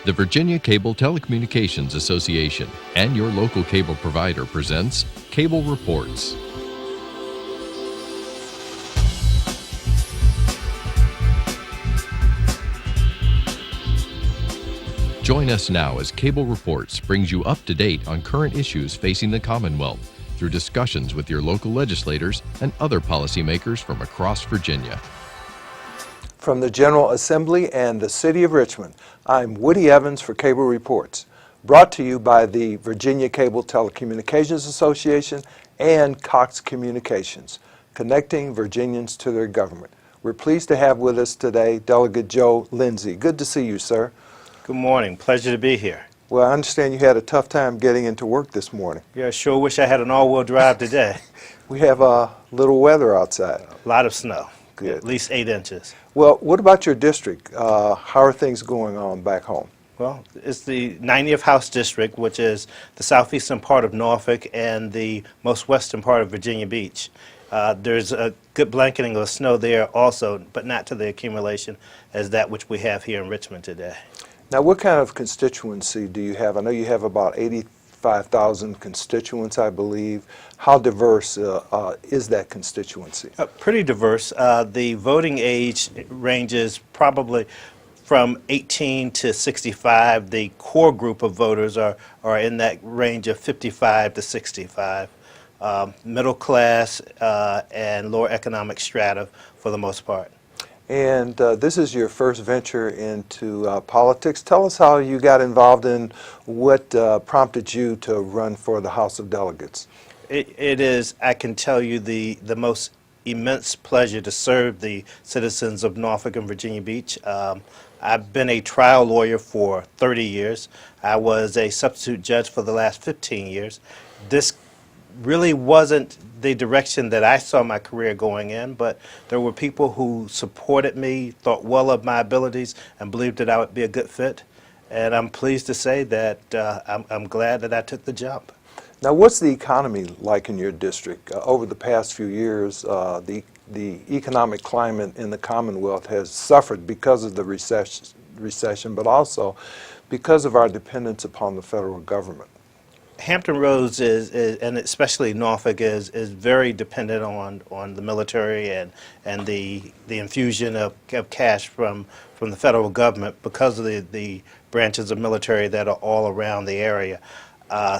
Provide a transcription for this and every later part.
The Virginia Cable Telecommunications Association and your local cable provider presents Cable Reports. Join us now as Cable Reports brings you up to date on current issues facing the Commonwealth through discussions with your local legislators and other policymakers from across Virginia. From the General Assembly and the City of Richmond, I'm Woody Evans for Cable Reports, brought to you by the Virginia Cable Telecommunications Association and Cox Communications, connecting Virginians to their government. We're pleased to have with us today Delegate Joe Lindsey. Good to see you, sir. Good morning. Pleasure to be here. Well, I understand you had a tough time getting into work this morning. Yeah, I sure wish I had an all-wheel drive today. We have a little weather outside. A lot of snow. Good. At least 8 inches. Well, what about your district? How are things going on back home? Well, it's the 90th House District, which is the southeastern part of Norfolk and the most western part of Virginia Beach. There's a good blanketing of snow there also, but not to the accumulation as that which we have here in Richmond today. Now, what kind of constituency do you have? I know you have about 85,000 constituents, I believe. How diverse is that constituency? Pretty diverse. The voting age ranges probably from 18 to 65. The core group of voters are in that range of 55 to 65. Middle class and lower economic strata for the most part. And this is your first venture into politics. Tell us how you got involved and what prompted you to run for the House of Delegates. It is, I can tell you, the most immense pleasure to serve the citizens of Norfolk and Virginia Beach. I've been a trial lawyer for 30 years. I was a substitute judge for the last 15 years. This really wasn't the direction that I saw my career going in, but there were people who supported me, thought well of my abilities, and believed that I would be a good fit. And I'm pleased to say that I'm glad that I took the jump. Now, what's the economy like in your district? Over the past few years, the economic climate in the Commonwealth has suffered because of the recession, but also because of our dependence upon the federal government. Hampton Roads is, and especially Norfolk, is very dependent on the military and the infusion of cash from the federal government because of the branches of military that are all around the area.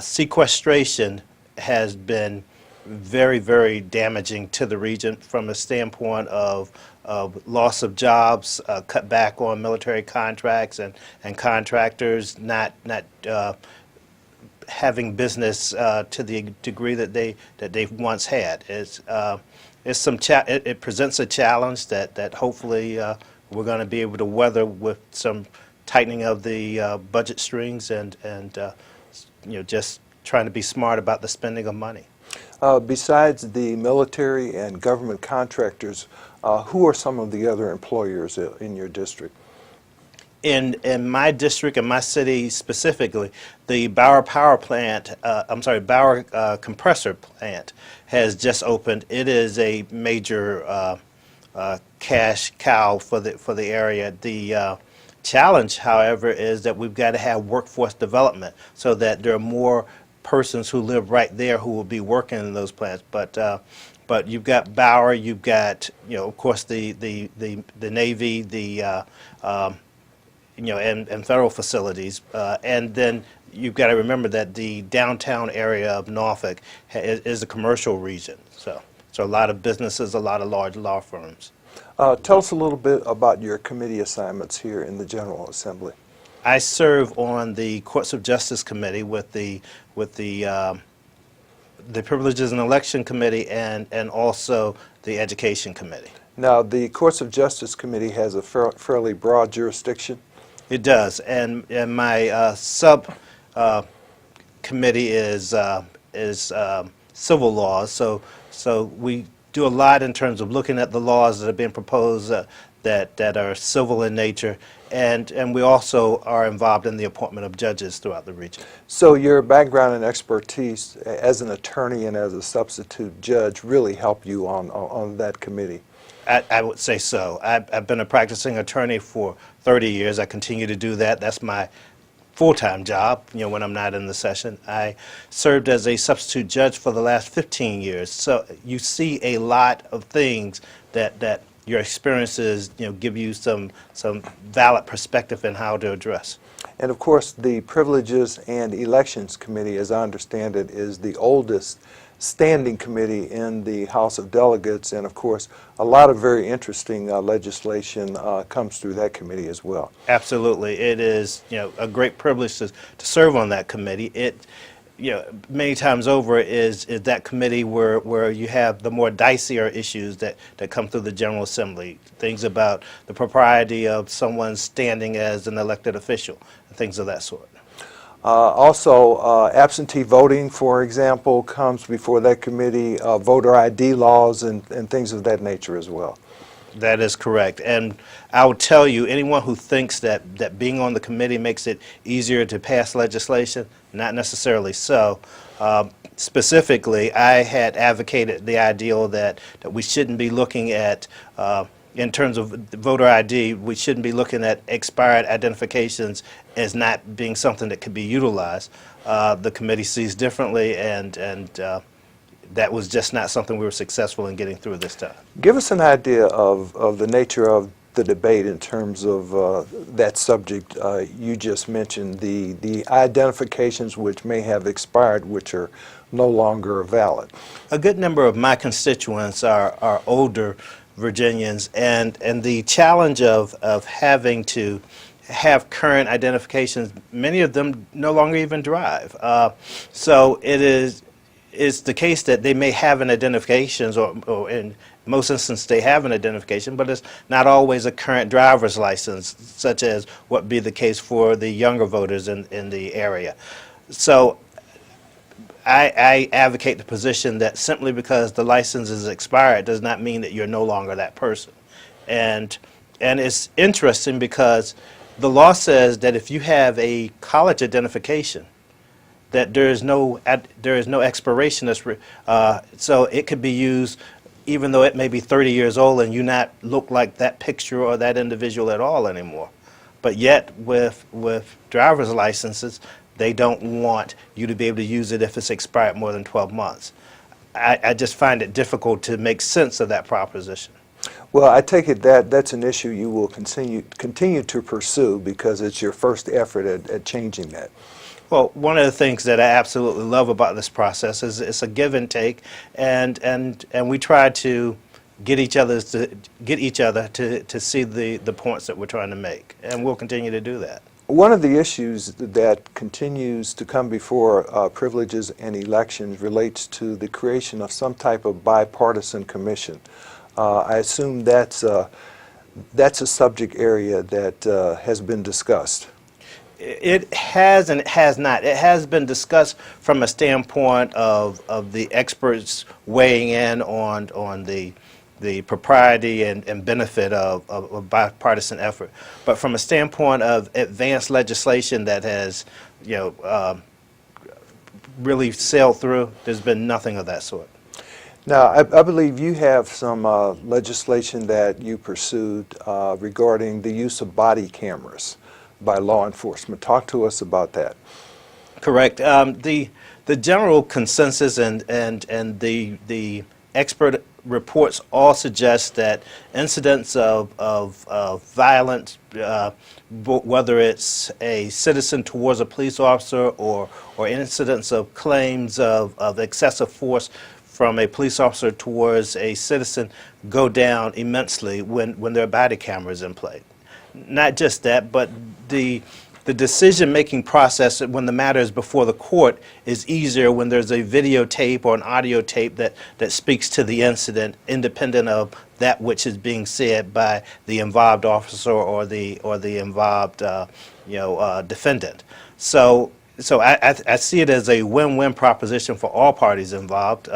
Sequestration has been very, very damaging to the region from a standpoint of loss of jobs, cut back on military contracts and contractors not having business to the degree that they once had. It presents a challenge that hopefully we're going to be able to weather with some tightening of the budget strings and just trying to be smart about the spending of money. Besides the military and government contractors, who are some of the other employers in your district? In my district, in my city specifically, the Bower Power Plant, Bower Compressor Plant has just opened. It is a major cash cow for the area. The challenge, however, is that we've got to have workforce development so that there are more persons who live right there who will be working in those plants. But you've got Bower, you've got of course the Navy, and federal facilities, and then you've got to remember that the downtown area of Norfolk is a commercial region, so a lot of businesses, a lot of large law firms. Tell us a little bit about your committee assignments here in the General Assembly. I serve on the Courts of Justice Committee with the Privileges and Election Committee and also the Education Committee. Now, the Courts of Justice Committee has a fairly broad jurisdiction. It does, and my sub committee is civil laws. So we do a lot in terms of looking at the laws that are being proposed that are civil in nature, and we also are involved in the appointment of judges throughout the region. So your background and expertise as an attorney and as a substitute judge really help you on that committee. I would say so. I've been a practicing attorney for 30 years. I continue to do that. That's my full-time job, when I'm not in the session. I served as a substitute judge for the last 15 years. So you see a lot of things that your experiences, give you some valid perspective in how to address. And of course, the Privileges and Elections Committee, as I understand it, is the oldest standing committee in the House of Delegates, and of course, a lot of very interesting legislation comes through that committee as well. Absolutely. It is, a great privilege to serve on that committee. It, many times over is that committee where you have the more dicier issues that come through the General Assembly, things about the propriety of someone standing as an elected official, things of that sort. Also, absentee voting, for example, comes before that committee, voter ID laws and things of that nature as well. That is correct. And I will tell you, anyone who thinks that being on the committee makes it easier to pass legislation, not necessarily so. Specifically, I had advocated the ideal that we shouldn't be looking at, in terms of voter ID, we shouldn't be looking at expired identifications as not being something that could be utilized. The committee sees differently, and that was just not something we were successful in getting through this time. Give us an idea of the nature of the debate in terms of that subject you just mentioned, the identifications which may have expired, which are no longer valid. A good number of my constituents are older Virginians, and the challenge of having to have current identifications, many of them no longer even drive. So it's the case that they may have an identification, or in most instances they have an identification, but it's not always a current driver's license, such as what be the case for the younger voters in the area. So I advocate the position that simply because the license is expired does not mean that you're no longer that person. And it's interesting because the law says that if you have a college identification, that there is no expiration. So it could be used even though it may be 30 years old and you not look like that picture or that individual at all anymore. But yet with driver's licenses, they don't want you to be able to use it if it's expired more than 12 months. I just find it difficult to make sense of that proposition. Well, I take it that's an issue you will continue to pursue because it's your first effort at changing that. Well, one of the things that I absolutely love about this process is it's a give and take, and we try to get each other to see the points that we're trying to make, and we'll continue to do that. One of the issues that continues to come before Privileges and Elections relates to the creation of some type of bipartisan commission. I assume that's a subject area that has been discussed. It has and it has not. It has been discussed from a standpoint of the experts weighing in on the propriety and benefit of a bipartisan effort. But from a standpoint of advanced legislation that has, really sailed through, there's been nothing of that sort. Now, I believe you have some legislation that you pursued regarding the use of body cameras by law enforcement. Talk to us about that. Correct. The general consensus and the expert reports all suggest that incidents of violence, whether it's a citizen towards a police officer or incidents of claims of excessive force from a police officer towards a citizen, go down immensely when there are body cameras in play. Not just that, but the decision-making process when the matter is before the court is easier when there's a videotape or an audio tape that speaks to the incident, independent of that which is being said by the involved officer or the involved defendant. So I see it as a win-win proposition for all parties involved.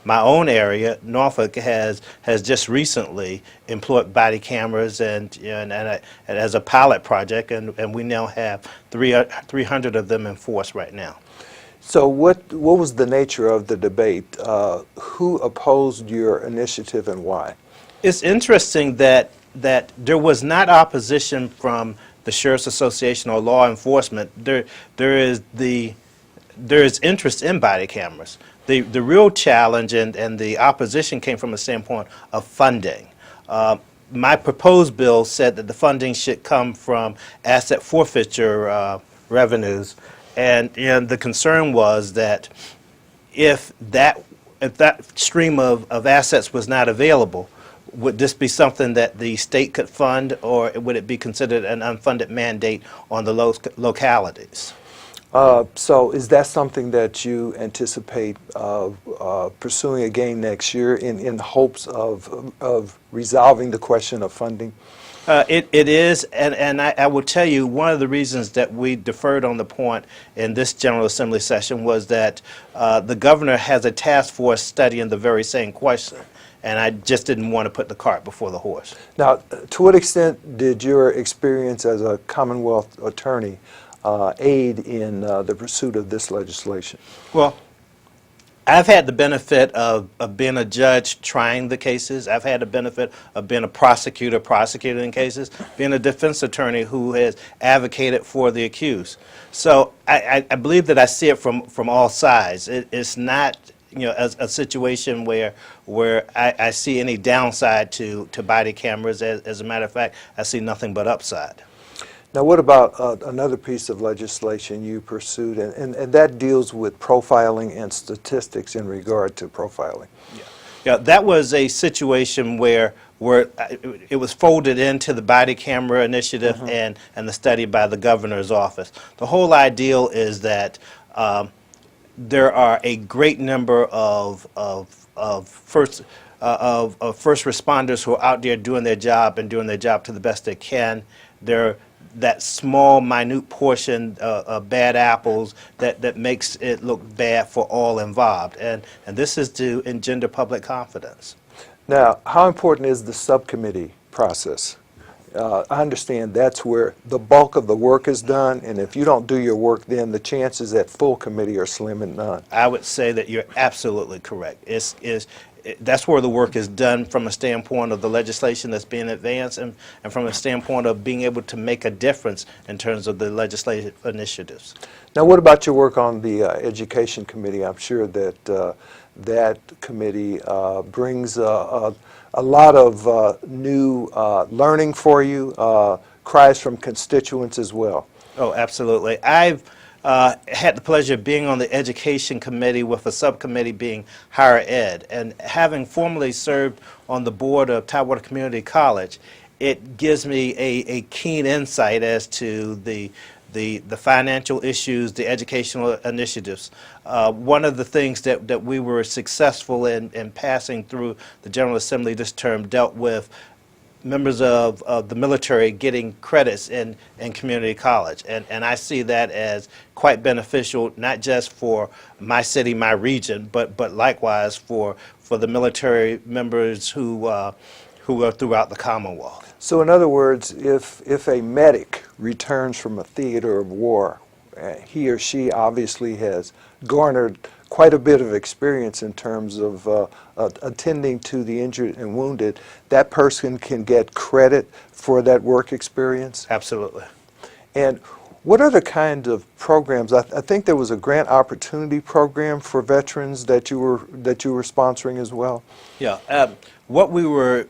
My own area, Norfolk, has just recently employed body cameras and as a pilot project, and we now have 300 of them in force right now. So what was the nature of the debate? Who opposed your initiative and why? It's interesting that there was not opposition from the Sheriff's Association or law enforcement, there is interest in body cameras. The real challenge and the opposition came from a standpoint of funding. My proposed bill said that the funding should come from asset forfeiture revenues, and the concern was that if that stream of assets was not available, would this be something that the state could fund, or would it be considered an unfunded mandate on the localities? So is that something that you anticipate pursuing again next year in hopes of resolving the question of funding? It is, and I will tell you, one of the reasons that we deferred on the point in this General Assembly session was that the governor has a task force studying the very same question, and I just didn't want to put the cart before the horse. Now, to what extent did your experience as a Commonwealth attorney aid in the pursuit of this legislation? Well, I've had the benefit of being a judge trying the cases. I've had the benefit of being a prosecutor prosecuting cases, being a defense attorney who has advocated for the accused. So I believe that I see it from all sides. It's not a situation where I see any downside to body cameras. As a matter of fact, I see nothing but upside. Now, what about another piece of legislation you pursued, and that deals with profiling and statistics in regard to profiling? Yeah, that was a situation where it was folded into the body camera initiative and the study by the governor's office. The whole ideal is that there are a great number of first responders who are out there doing their job and doing their job to the best they can. That small, minute portion of bad apples that makes it look bad for all involved. And this is to engender public confidence. Now, how important is the subcommittee process? I understand that's where the bulk of the work is done, and if you don't do your work, then the chances at full committee are slim and none. I would say that you're absolutely correct. That's where the work is done from a standpoint of the legislation that's being advanced and from a standpoint of being able to make a difference in terms of the legislative initiatives. Now, what about your work on the Education Committee? I'm sure that that committee brings a lot of new learning for you, cries from constituents as well. Oh, absolutely. I've had the pleasure of being on the Education Committee with a subcommittee being Higher Ed, and having formerly served on the board of Tidewater Community College, it gives me a keen insight as to the financial issues, the educational initiatives. One of the things that we were successful in passing through the General Assembly this term dealt with members of the military getting credits in community college. And I see that as quite beneficial, not just for my city, my region, but likewise for the military members who are throughout the Commonwealth. So in other words, if a medic returns from a theater of war, he or she obviously has garnered quite a bit of experience in terms of attending to the injured and wounded, that person can get credit for that work experience? Absolutely. And what other kind of programs? I think there was a grant opportunity program for veterans that you were sponsoring as well. Yeah. What we were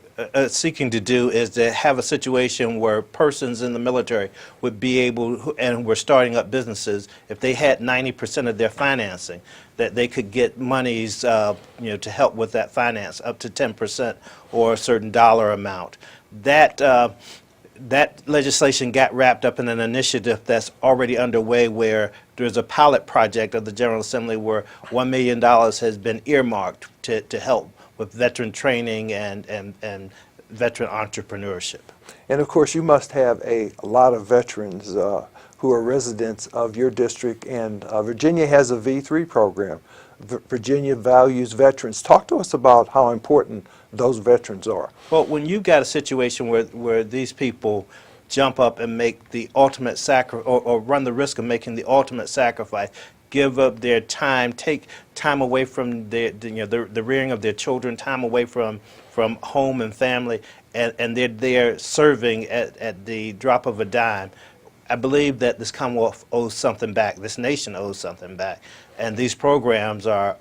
seeking to do is to have a situation where persons in the military would be able, and were starting up businesses, if they had 90% of their financing, that they could get monies to help with that finance, up to 10% or a certain dollar amount. That legislation got wrapped up in an initiative that's already underway, where there's a pilot project of the General Assembly where $1 million has been earmarked to help with veteran training and veteran entrepreneurship. And of course, you must have a lot of veterans who are residents of your district, and Virginia has a V3 program. Virginia values veterans. Talk to us about how important those veterans are. Well, when you've got a situation where these people jump up and make the ultimate sacrifice, or run the risk of making the ultimate sacrifice, give up their time, take time away from the rearing of their children, time away from home and family, and they're there serving at the drop of a dime. I believe that this Commonwealth owes something back, this nation owes something back, and these programs are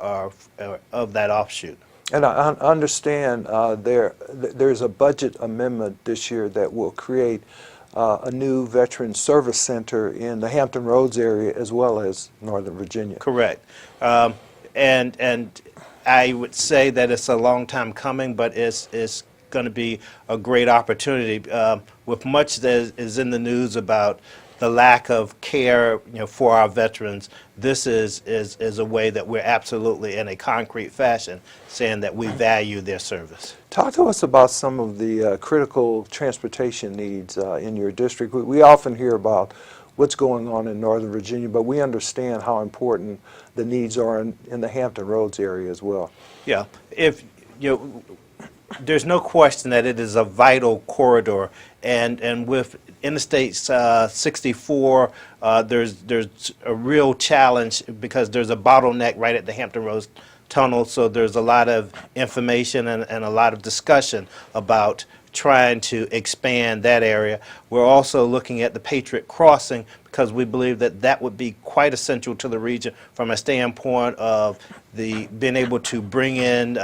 of that offshoot. And I understand there's a budget amendment this year that will create a new Veteran Service Center in the Hampton Roads area as well as Northern Virginia. Correct. And I would say that it's a long time coming, but it's going to be a great opportunity. With much that is in the news about the lack of care, for our veterans, this is a way that we're absolutely in a concrete fashion saying that we value their service. Talk to us about some of the critical transportation needs in your district. We often hear about what's going on in Northern Virginia, but we understand how important the needs are in the Hampton Roads area as well. Yeah, there's no question that it is a vital corridor, and with Interstate 64, there's a real challenge because there's a bottleneck right at the Hampton Roads Tunnel. So there's a lot of information and a lot of discussion about trying to expand that area. We're also looking at the Patriot Crossing because we believe that that would be quite essential to the region from a standpoint of being able to bring in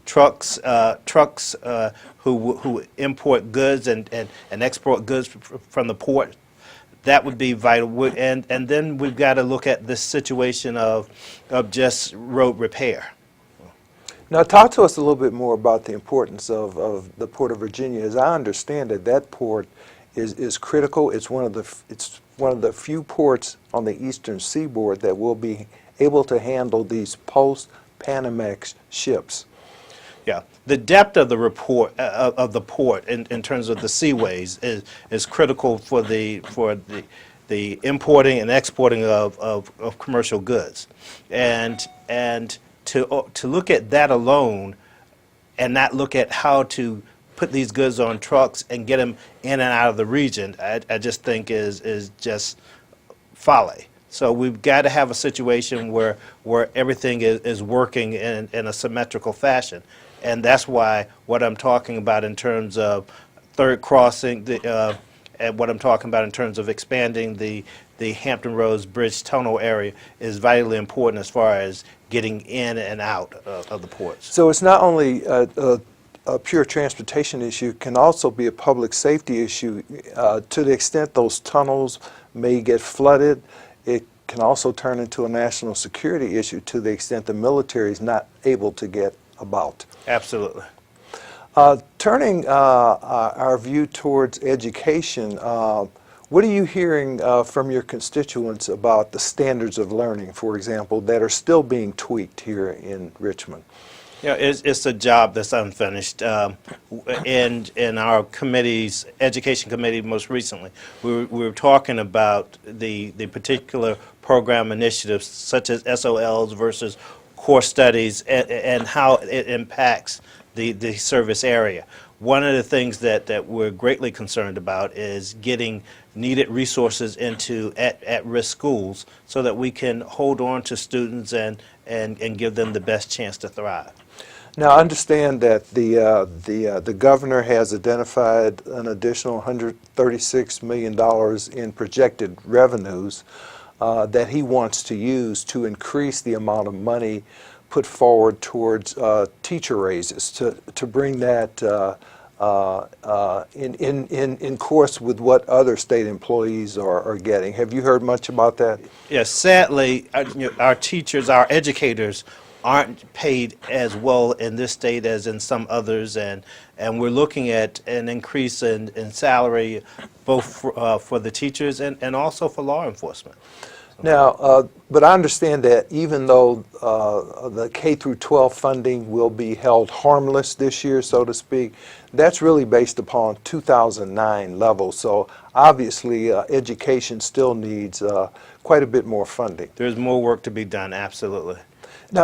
trucks who import goods and export goods from the port. That would be vital. And then we've got to look at this situation of just road repair. Now talk to us a little bit more about the importance of the Port of Virginia. As I understand it, that port is critical. It's one of the few ports on the eastern seaboard that will be able to handle these post-Panamax ships. Yeah, the depth of the port in terms of the seaways is critical for the importing and exporting of commercial goods, and to look at that alone, and not look at how to put these goods on trucks and get them in and out of the region, I just think is just folly. So we've got to have a situation where everything is working in a symmetrical fashion. And that's why what I'm talking about in terms of third crossing, and what I'm talking about in terms of expanding the Hampton Roads Bridge Tunnel area is vitally important as far as getting in and out of the ports. So it's not only a pure transportation issue, it can also be a public safety issue. To the extent those tunnels may get flooded, it can also turn into a national security issue to the extent the military is not able to get about. Absolutely. Turning our view towards education, what are you hearing from your constituents about the standards of learning, for example, that are still being tweaked here in Richmond? Yeah, it's a job that's unfinished. In our committee's education committee most recently, we were talking about the particular program initiatives such as SOLs versus core studies and how it impacts the service area. One of the things that we're greatly concerned about is getting needed resources into at-risk schools so that we can hold on to students and give them the best chance to thrive. Now, I understand that the governor has identified an additional $136 million in projected revenues that he wants to use to increase the amount of money put forward towards teacher raises, to bring that in course with what other state employees are getting. Have you heard much about that? Yes, sadly, our teachers, our educators, aren't paid as well in this state as in some others, and we're looking at an increase in salary both for the teachers and also for law enforcement. Now, but I understand that even though the K through 12 funding will be held harmless this year, so to speak, that's really based upon 2009 levels. So obviously, education still needs quite a bit more funding. There's more work to be done, absolutely.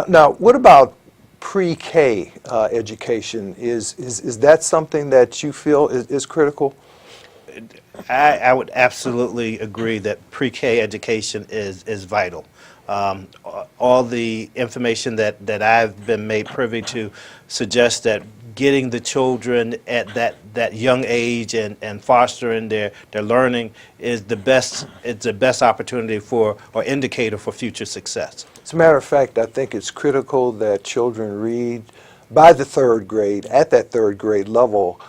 Now, what about pre-K education? Is that something that you feel is critical? I would absolutely agree that pre-K education is vital. All the information that I've been made privy to suggests that getting the children at that young age and fostering their learning is the best opportunity for or indicator for future success. As a matter of fact, I think it's critical that children read by the third grade, at that third grade level.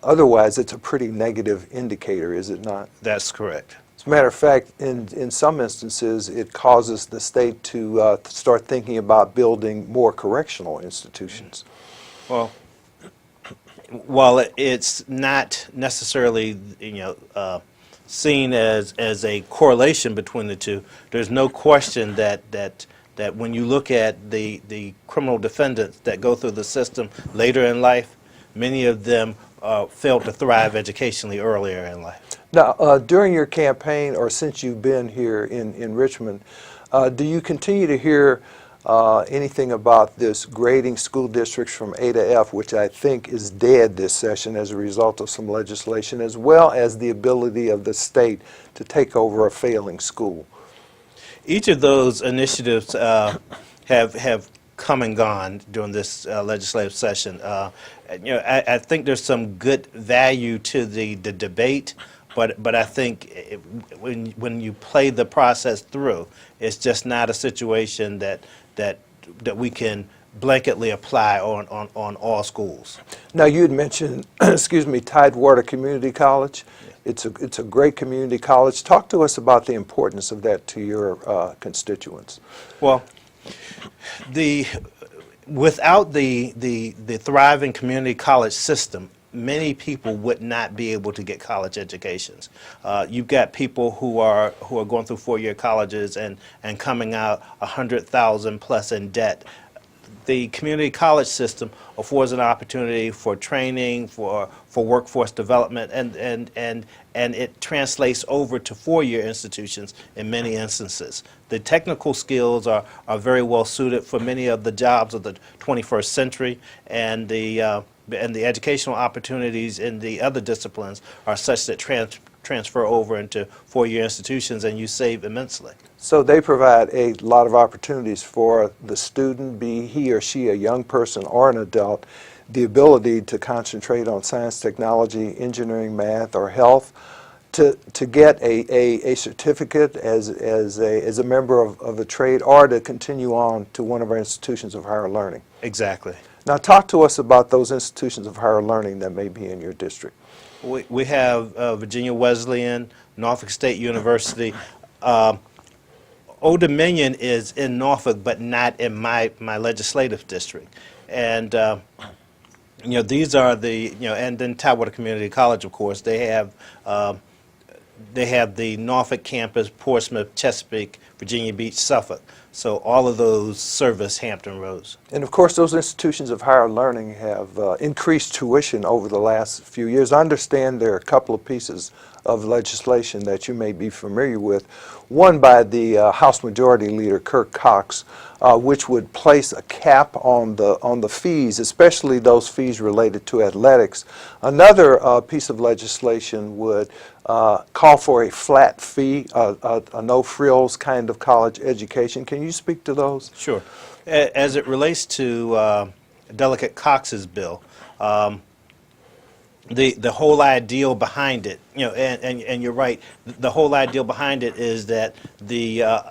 Otherwise, it's a pretty negative indicator, is it not? That's correct. As a matter of fact, in some instances, it causes the state to start thinking about building more correctional institutions. Well, while it's not necessarily, seen as a correlation between the two, there's no question that when you look at the criminal defendants that go through the system later in life, many of them fail to thrive educationally earlier in life. Now, during your campaign, or since you've been here in Richmond, do you continue to hear anything about this grading school districts from A to F, which I think is dead this session as a result of some legislation, as well as the ability of the state to take over a failing school? Each of those initiatives have come and gone during this legislative session. I think there's some good value to the debate, but I think when you play the process through, it's just not a situation that we can blanketly apply on all schools. Now, you had mentioned, excuse me, Tidewater Community College. It's a great community college. Talk to us about the importance of that to your constituents. Well, without the thriving community college system, many people would not be able to get college educations. You've got people who are going through four-year colleges and coming out 100,000 plus in debt. The community college system affords an opportunity for training, for workforce development, and it translates over to four-year institutions in many instances. The technical skills are very well suited for many of the jobs of the 21st century, and the educational opportunities in the other disciplines are such that transfer over into four-year institutions, and you save immensely. So they provide a lot of opportunities for the student, be he or she a young person or an adult, the ability to concentrate on science, technology, engineering, math, or health, to get a certificate as a member of a trade, or to continue on to one of our institutions of higher learning. Exactly. Now, talk to us about those institutions of higher learning that may be in your district. We have Virginia Wesleyan, Norfolk State University. Old Dominion is in Norfolk, but not in my legislative district. And these are and then Tidewater Community College, of course, they have the Norfolk campus, Portsmouth, Chesapeake, Virginia Beach, Suffolk. So all of those service Hampton Roads. And of course, those institutions of higher learning have increased tuition over the last few years. I understand there are a couple of pieces of legislation that you may be familiar with. One by the House Majority Leader, Kirk Cox, which would place a cap on the fees, especially those fees related to athletics. Another piece of legislation would call for a flat fee, a no-frills kind of college education. Can you speak to those? Sure. As it relates to Delegate Cox's bill, the whole ideal behind it, and you're right, the whole ideal behind it is that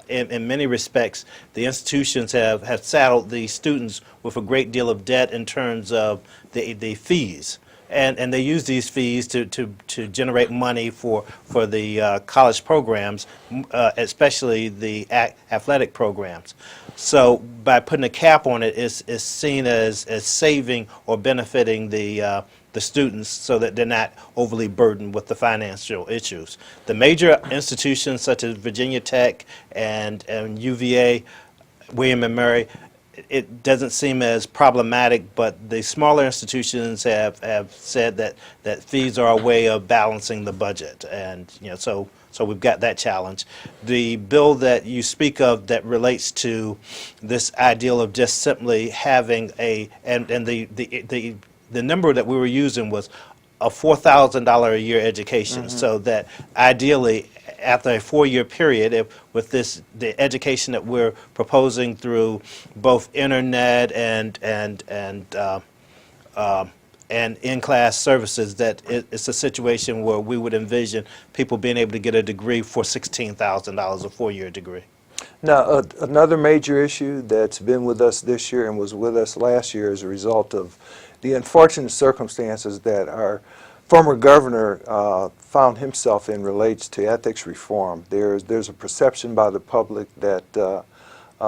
in many respects, the institutions have saddled the students with a great deal of debt in terms of the fees. And they use these fees to generate money for the college programs, especially the athletic programs. So by putting a cap on it, it's seen as saving or benefiting the students so that they're not overly burdened with the financial issues. The major institutions such as Virginia Tech and UVA, William and Mary, it doesn't seem as problematic, but the smaller institutions have said that fees are a way of balancing the budget, and so we've got that challenge. The bill that you speak of that relates to this ideal of just simply having the number that we were using was a $4,000 a year education, so that ideally, after a four-year period, with the education that we're proposing through both internet and and in-class services, that it's a situation where we would envision people being able to get a degree for $16,000, a four-year degree. Now, another major issue that's been with us this year and was with us last year as a result of the unfortunate circumstances that our former governor found himself in relates to ethics reform. There's a perception by the public that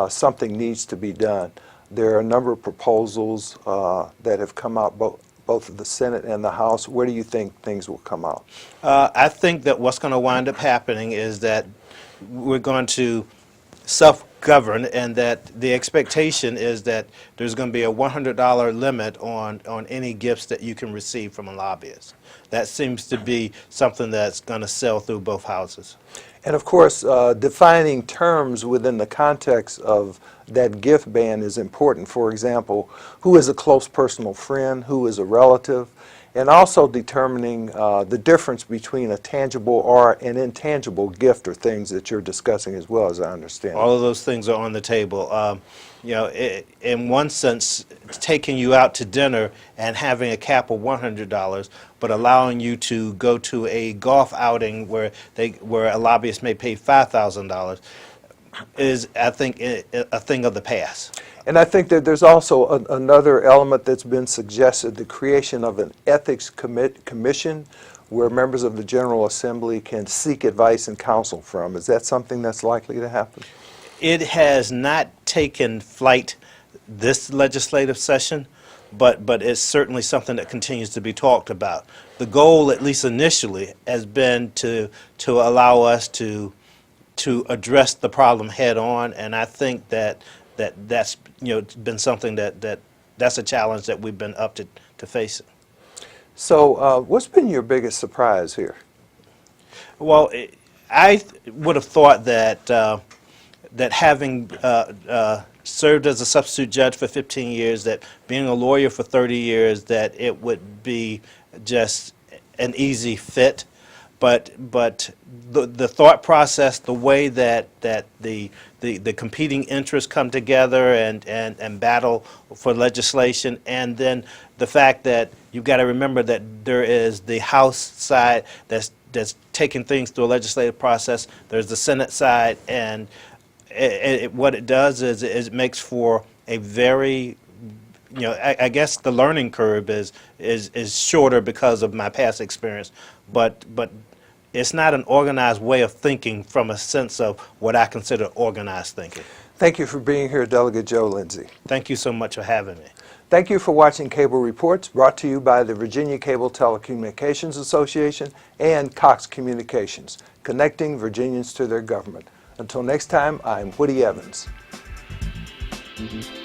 something needs to be done. There are a number of proposals that have come out, both of the Senate and the House. Where do you think things will come out? I think that what's going to wind up happening is that we're going to self-govern, and that the expectation is that there's going to be a $100 limit on any gifts that you can receive from a lobbyist. That seems to be something that's going to sell through both houses. And of course, defining terms within the context of that gift ban is important. For example, who is a close personal friend, who is a relative, and also determining the difference between a tangible or an intangible gift, or things that you're discussing as well, as I understand. All of those things are on the table. In one sense, taking you out to dinner and having a cap of $100, but allowing you to go to a golf outing where a lobbyist may pay $5,000 is, I think, a thing of the past. And I think that there's also another element that's been suggested, the creation of an ethics commission where members of the General Assembly can seek advice and counsel from. Is that something that's likely to happen? It has not taken flight this legislative session, but it's certainly something that continues to be talked about. The goal, at least initially, has been to allow us to address the problem head on, and I think that's been something that's a challenge that we've been up to facing. So what's been your biggest surprise here? Well, I would have thought that having served as a substitute judge for 15 years, that being a lawyer for 30 years, that it would be just an easy fit. But the thought process, the way that the competing interests come together and battle for legislation, and then the fact that you've got to remember that there is the House side that's taking things through a legislative process, there's the Senate side, and what it does is it makes for a very, I guess the learning curve is shorter because of my past experience, but it's not an organized way of thinking from a sense of what I consider organized thinking. Thank you for being here, Delegate Joe Lindsey. Thank you so much for having me. Thank you for watching Cable Reports, brought to you by the Virginia Cable Telecommunications Association and Cox Communications, connecting Virginians to their government. Until next time, I'm Woody Evans. Mm-hmm.